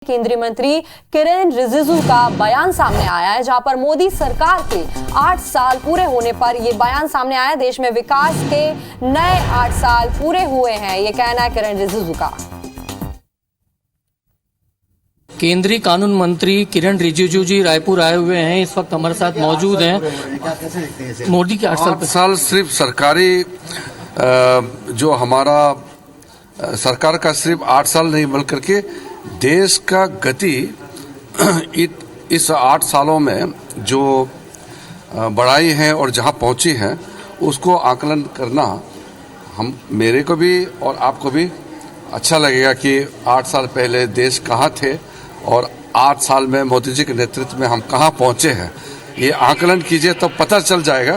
केंद्रीय मंत्री किरेन रिजिजू का बयान सामने आया है, जहां पर मोदी सरकार के 8 साल पूरे होने पर यह बयान सामने आया है। देश में विकास के नए 8 साल पूरे हुए हैं, यह कहना है किरेन रिजिजू का। केंद्रीय कानून मंत्री किरेन रिजिजू जी रायपुर आए हुए हैं, इस वक्त हमारे साथ मौजूद हैं। मोदी के 8 साल सिर्फ सरकारी जो हमारा सरकार का सिर्फ 8 साल नहीं बल्कि के देश का गति इस 8 सालों में जो बढ़ाई है और जहां पहुंची है उसको आकलन करना हम मेरे को भी और आपको भी अच्छा लगेगा कि 8 साल पहले देश कहां थे और 8 साल में मोदी जी के नेतृत्व में हम कहां पहुंचे हैं। ये आकलन कीजिए तो पता चल जाएगा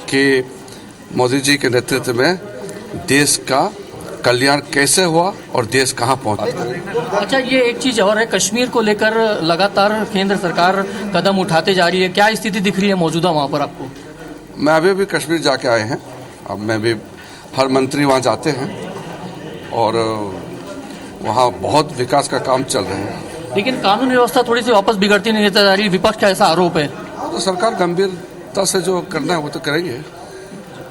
कि मोदी जी के नेतृत्व में देश का कल्याण कैसे हुआ और देश कहां पहुंचा। अच्छा, ये एक चीज और है, कश्मीर को लेकर लगातार केंद्र सरकार कदम उठाते जा रही है, क्या स्थिति दिख रही है मौजूदा वहां पर आपको? मैं अभी भी कश्मीर जाके आए हैं, अब मैं भी हर मंत्री वहां जाते हैं और वहां बहुत विकास का काम चल रहा है। लेकिन कानून व्यवस्था थोड़ी सी वापस बिगड़ती नहीं जा रही, विपक्ष का ऐसा आरोप है। तो सरकार गंभीरता से जो करना है वो तो करेंगे।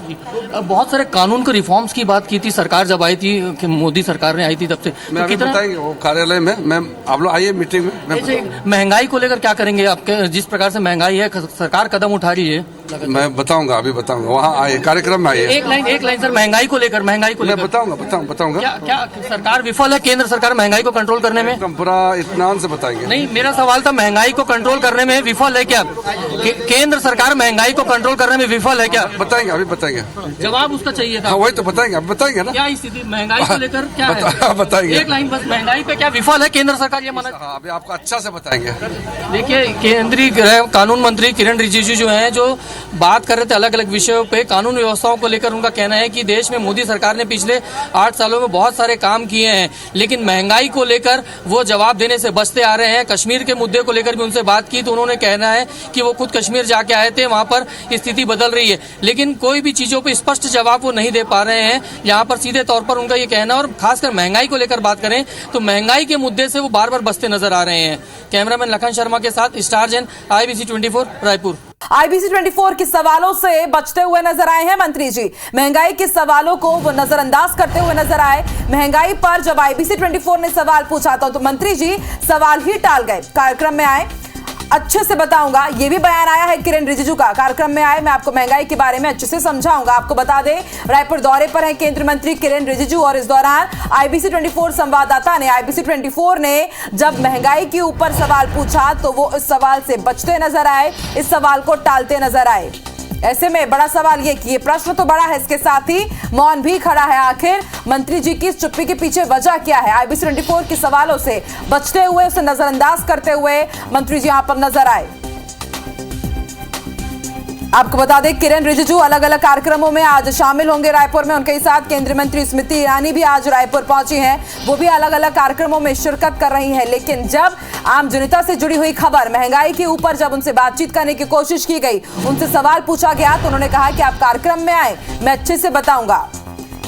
बहुत सारे कानून को रिफॉर्म्स की बात की थी सरकार जब आई थी, कि मोदी सरकार ने आई थी तब से। मैं अभी बताएंगे वो कार्यालय में, मैं आप लोग आइए मीटिंग में। महंगाई को लेकर क्या करेंगे आपके, जिस प्रकार से महंगाई है सरकार कदम उठा रही है? मैं बताऊंगा, अभी बताऊंगा, वहाँ आइए कार्यक्रम में आइए। एक लाइन सर, महंगाई को लेकर मैं बताऊंगा। क्या सरकार विफल है, केंद्र सरकार महंगाई को कंट्रोल करने में? पूरा इत्मीनान से बताएंगे। नहीं, मेरा सवाल था महंगाई को कंट्रोल करने में विफल है क्या? केंद्र सरकार महंगाई को कंट्रोल करने में विफल है क्या? बताएंगे, अभी बताएंगे। जवाब उसका चाहिए था। वही तो बताएंगे, अब बताएंगे ना। क्या स्थिति महंगाई को लेकर क्या है? बताएंगे। एक लाइन बस, महंगाई पे क्या विफल है केंद्र सरकार, ये माना? अभी आपको अच्छा से बताएंगे। देखिए, केंद्रीय कानून मंत्री किरेन रिजिजू जो हैं, जो बात कर रहे थे अलग अलग विषयों पे, कानून व्यवस्थाओं को लेकर उनका कहना है कि देश में मोदी सरकार ने पिछले 8 सालों में बहुत सारे काम किए हैं, लेकिन महंगाई को लेकर वो जवाब देने से बचते आ रहे हैं। कश्मीर के मुद्दे को लेकर भी उनसे बात की तो उन्होंने कहना है कि वो खुद कश्मीर जाके आए थे, वहां पर स्थिति बदल रही है, लेकिन कोई भी चीजों पर स्पष्ट जवाब वो नहीं दे पा रहे हैं। यहाँ पर सीधे तौर पर उनका ये कहना, और खासकर महंगाई को लेकर बात करें तो महंगाई के मुद्दे से वो बार बार बचते नजर आ रहे हैं। कैमरामैन लखन शर्मा के साथ star Jain, IBC 24 Raipur. IBC 24 के सवालों से बचते हुए नजर आए हैं मंत्री जी। महंगाई के सवालों को वो नजरअंदाज करते हुए नजर आए। महंगाई पर जब IBC 24 ने सवाल पूछा तो मंत्री जी सवाल ही टाल गए। कार्यक्रम में आए, अच्छे से बताऊंगा, ये भी बयान आया है किरेन रिजिजू का। कार्यक्रम में आए, मैं आपको महंगाई के बारे में अच्छे से समझाऊंगा। आपको बता दें, रायपुर दौरे पर हैं केंद्रीय मंत्री किरेन रिजिजू और इस दौरान IBC 24 संवाददाता ने IBC 24 ने जब महंगाई के ऊपर सवाल पूछा तो वो इस सवाल से बचते नजर आए, इस सवाल को टालते नजर आए। ऐसे में बड़ा सवाल ये कि ये प्रश्न तो बड़ा है, इसके साथ ही मौन भी खड़ा है। आखिर मंत्री जी की चुप्पी के पीछे वजह क्या है? IBC 24 के सवालों से बचते हुए, उसे नजरअंदाज करते हुए मंत्री जी यहां पर नजर आए। आपको बता दें, किरेन रिजिजू अलग अलग कार्यक्रमों में आज शामिल होंगे रायपुर में। उनके साथ केंद्रीय मंत्री स्मृति ईरानी भी आज रायपुर पहुंची हैं, वो भी अलग अलग कार्यक्रमों में शिरकत कर रही हैं। लेकिन जब आम जनता से जुड़ी हुई खबर महंगाई के ऊपर जब उनसे बातचीत करने की कोशिश की गई, उनसे सवाल पूछा गया तो उन्होंने कहा कि आप कार्यक्रम में आए, मैं अच्छे से बताऊंगा।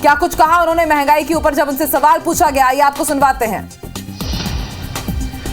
क्या कुछ कहा उन्होंने महंगाई के ऊपर जब उनसे सवाल पूछा गया, ये आपको सुनवाते हैं।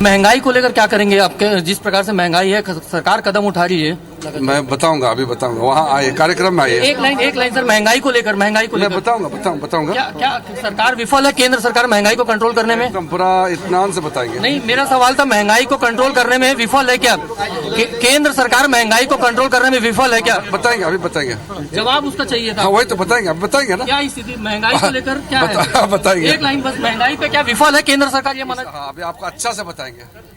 महंगाई को लेकर क्या करेंगे आपके, जिस प्रकार से महंगाई है सरकार कदम उठा रही है? मैं बताऊंगा, अभी बताऊंगा, वहाँ आइए कार्यक्रम में आइए। एक लाइन सर, महंगाई को लेकर मैं बताऊंगा। क्या सरकार विफल है, केंद्र सरकार महंगाई को कंट्रोल करने में? पूरा इत्मीनान से बताएंगे। नहीं, मेरा सवाल था महंगाई को कंट्रोल करने में विफल है क्या? केंद्र सरकार महंगाई को कंट्रोल करने में विफल है क्या? बताएंगे, अभी बताएंगे। जवाब उसका चाहिए था। वही तो बताएंगे, अब बताएंगे ना। क्या स्थिति महंगाई को लेकर क्या है? बताएंगे। एक लाइन बस, महंगाई पे क्या विफल है केंद्र सरकार, ये माना? अभी आपको अच्छा से बताएंगे।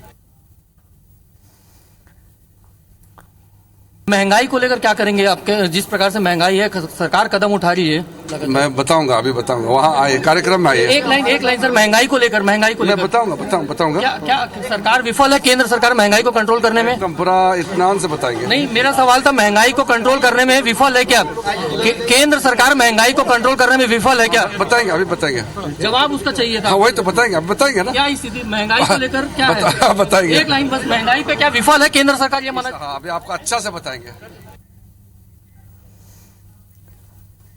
महंगाई को लेकर क्या करेंगे आपके, जिस प्रकार से महंगाई है सरकार कदम उठा रही है? मैं बताऊंगा, अभी बताऊंगा, वहाँ आइए कार्यक्रम में आइए। एक लाइन सर, महंगाई को लेकर मैं बताऊंगा। क्या सरकार विफल है, केंद्र सरकार महंगाई को कंट्रोल करने में? पूरा इत्मीनान से बताएंगे। नहीं, मेरा सवाल था महंगाई को कंट्रोल करने में विफल है क्या? केंद्र सरकार महंगाई को कंट्रोल करने में विफल है क्या? बताएंगे, अभी बताएंगे। जवाब उसका चाहिए था। वही तो बताएंगे, अब बताएंगे ना। क्या स्थिति महंगाई को लेकर क्या है? बताएंगे। एक लाइन बस, महंगाई पे क्या विफल है केंद्र सरकार, ये माना? अभी आपको अच्छा से बताएंगे।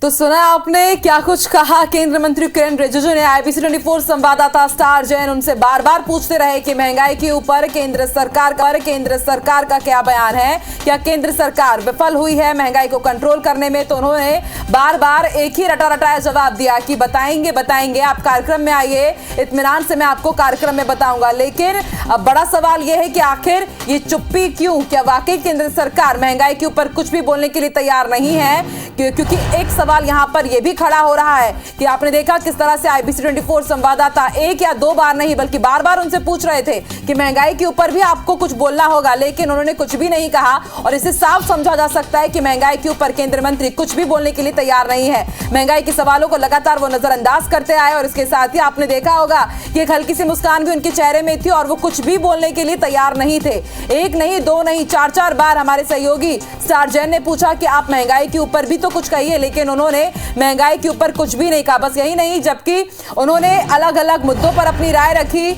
तो सुना आपने क्या कुछ कहा केंद्रीय मंत्री किरण रिजिजू ने। IBC 24 संवाददाता स्टार जैन उनसे बार बार पूछते रहे कि महंगाई के ऊपर केंद्र सरकार का क्या बयान है, क्या केंद्र सरकार विफल हुई है महंगाई को कंट्रोल करने में। तो उन्होंने बार बार एक ही रटा रटाया जवाब दिया कि बताएंगे, आप कार्यक्रम में आइए, इत्मीनान से मैं आपको कार्यक्रम में बताऊंगा। लेकिन अब बड़ा सवाल यह है कि आखिर ये चुप्पी क्यों? क्या वाकई केंद्र सरकार महंगाई के ऊपर कुछ भी बोलने के लिए तैयार नहीं है? क्योंकि एक सवाल यहां पर यह भी खड़ा हो रहा है कि आपने देखा किस तरह से IBC 24 संवाददाता एक या दो बार नहीं बल्कि बार बार उनसे पूछ रहे थे कि महंगाई के ऊपर भी आपको कुछ बोलना होगा, लेकिन उन्होंने कुछ भी नहीं कहा। और इसे साफ समझा जा सकता है कि महंगाई के ऊपर केंद्रीय मंत्री कुछ भी बोलने के लिए तैयार नहीं है। महंगाई के सवालों को लगातार वो नजरअंदाज करते आए और इसके साथ ही आपने देखा होगा कि एक हल्की सी मुस्कान भी उनके चेहरे में थी और वो कुछ भी बोलने के लिए तैयार नहीं थे। एक नहीं, दो नहीं, चार बार हमारे सहयोगी स्टार जैन ने पूछा कि आप महंगाई के ऊपर भी तो कुछ कहिए, लेकिन उन्होंने महंगाई के ऊपर कुछ भी नहीं कहा। बस यही नहीं, जबकि उन्होंने अलग अलग मुद्दों पर अपनी राय रखी,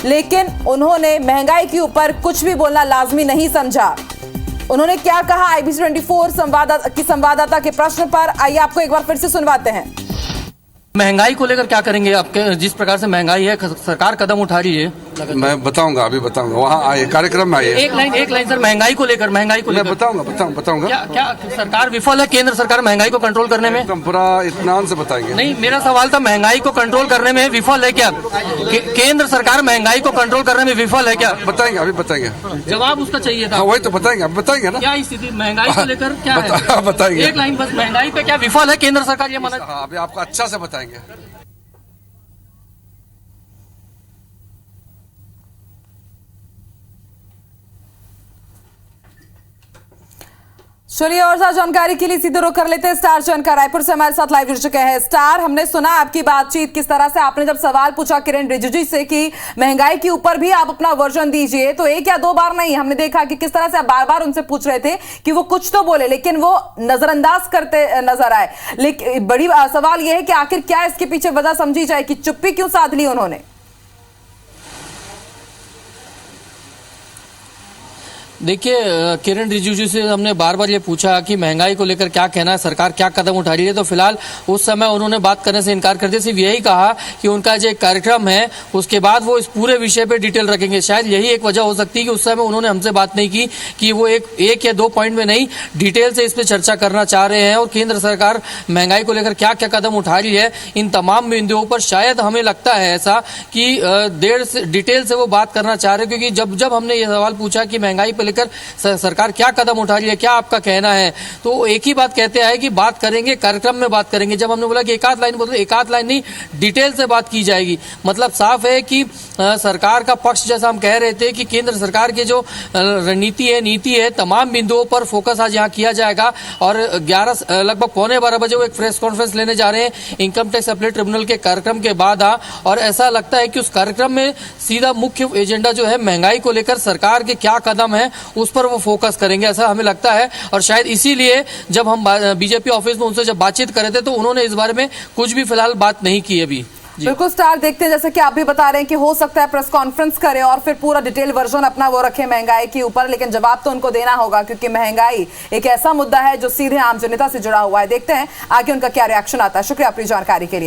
लेकिन उन्होंने महंगाई के ऊपर कुछ भी बोलना लाजमी नहीं समझा। उन्होंने क्या कहा IBC 24 संवाददाता के प्रश्न पर, आइए आपको एक बार फिर से सुनवाते हैं। महंगाई को लेकर क्या करेंगे? आपके जिस प्रकार से महंगाई है, सरकार कदम उठा रही है। मैं बताऊंगा, अभी बताऊंगा, वहाँ आइए, कार्यक्रम में आइए। एक लाइन सर, महंगाई को लेकर मैं बताऊंगा। क्या सरकार विफल है, केंद्र सरकार महंगाई को कंट्रोल करने में? एकदम पूरा इत्मीनान से बताएंगे। नहीं, मेरा सवाल था महंगाई को कंट्रोल करने में विफल है क्या? केंद्र सरकार महंगाई को कंट्रोल करने में विफल है क्या? बताएंगे, अभी बताएंगे। जवाब उसका चाहिए था। वही तो बताएंगे, अभी बताएंगे ना। क्या स्थिति महंगाई को लेकर क्या है? बताएंगे। एक लाइन बस, महंगाई पे क्या विफल है केंद्र सरकार, ये माना? हाँ, अभी आपको अच्छा से बताएंगे। चलिए और ज्यादा जानकारी के लिए सीधे रुख कर लेते हैं स्टार जैन का। रायपुर से हमारे साथ लाइव जुड़ चुके हैं स्टार। हमने सुना आपकी बातचीत, किस तरह से आपने जब सवाल पूछा किरण रिजिजू से कि महंगाई के ऊपर भी आप अपना वर्जन दीजिए, तो एक या दो बार नहीं, हमने देखा कि किस तरह से आप बार बार उनसे पूछ रहे थे कि वो कुछ तो बोले, लेकिन वो नजरअंदाज करते नजर आए। लेकिन बड़ी सवाल यह है कि आखिर क्या इसके पीछे वजह समझी जाए कि चुप्पी क्यों साध ली उन्होंने? देखिए, किरण रिजिजू से हमने बार बार ये पूछा कि महंगाई को लेकर क्या कहना है, सरकार क्या कदम उठा रही है, तो फिलहाल उस समय उन्होंने बात करने से इनकार कर दिया। सिर्फ यही कहा कि उनका जो एक कार्यक्रम है उसके बाद वो इस पूरे विषय पे डिटेल रखेंगे। शायद यही एक वजह हो सकती है कि उस समय उन्होंने हमसे बात नहीं की कि वो एक या दो पॉइंट में नहीं, डिटेल से इस पर चर्चा करना चाह रहे हैं। और केंद्र सरकार महंगाई को लेकर क्या क्या कदम उठा रही है, इन तमाम बिंदुओं पर शायद हमें लगता है ऐसा कि डिटेल से वो बात करना चाह रहे हैं। क्योंकि जब हमने ये सवाल पूछा कि महंगाई पर लेकर सरकार क्या कदम उठा रही है, क्या आपका कहना है, तो एक ही बात कहते हैं कि बात करेंगे, कार्यक्रम में बात करेंगे। जब हमने बोला कि एक आध लाइन बोल, एक आध लाइन नहीं, डिटेल से बात की जाएगी। मतलब साफ है कि सरकार का पक्ष, जैसा हम कह रहे थे कि केंद्र सरकार की जो नीति है, तमाम बिंदुओं पर फोकस आज यहाँ किया जाएगा। और 11 लगभग 11:15 बजे वो एक प्रेस कॉन्फ्रेंस लेने जा रहे हैं इनकम टैक्स अपीलेट ट्रिब्यूनल के कार्यक्रम के बाद। और ऐसा लगता है कि उस कार्यक्रम में सीधा मुख्य एजेंडा जो है महंगाई को लेकर सरकार के क्या कदम है उस पर वो फोकस करेंगे, ऐसा हमें लगता है। और शायद इसीलिए जब हम बीजेपी ऑफिस में उनसे जब बातचीत कर रहे थे तो उन्होंने इस बारे में कुछ भी फिलहाल बात नहीं की अभी। बिल्कुल स्टार, देखते हैं जैसे कि आप भी बता रहे हैं कि हो सकता है प्रेस कॉन्फ्रेंस करे और फिर पूरा डिटेल वर्जन अपना वो रखे महंगाई के ऊपर, लेकिन जवाब तो उनको देना होगा क्योंकि महंगाई एक ऐसा मुद्दा है जो सीधे आम जनता से जुड़ा हुआ है। देखते हैं आगे उनका क्या रिएक्शन आता है। शुक्रिया अपनी जानकारी के लिए।